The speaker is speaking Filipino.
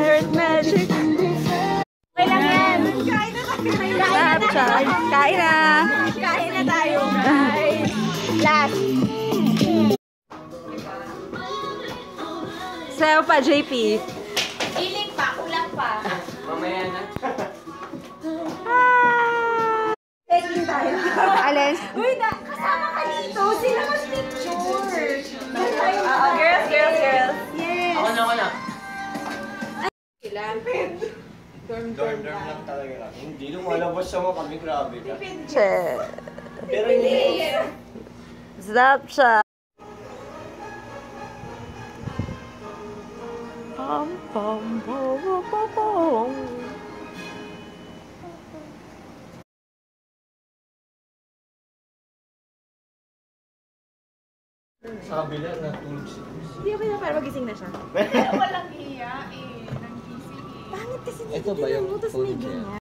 Carrot magic. Okay lang yan. Kain na tayo. Snapchat. Kain na. Kain na tayo, guys. Last. Sayo pa, JP. Iling pa, kulang pa. Mamaya na. Taking tayo. Alis. Uy, kasama ka dito. Sila mas picture. Girls. Yes. Ako na. Sila. Dorm lang talaga lang. Hindi lumalabas sa mga kami, grabe ka. Che. Pero hindi. Snapchat. Pam pam pam pam pam. Sa kabila, natulog si Chris. Hindi ako para magising na siya. Walang iya eh. Nang-gising eh. Pangit kasi Ito ba yung tapos may phone niya? ganyan.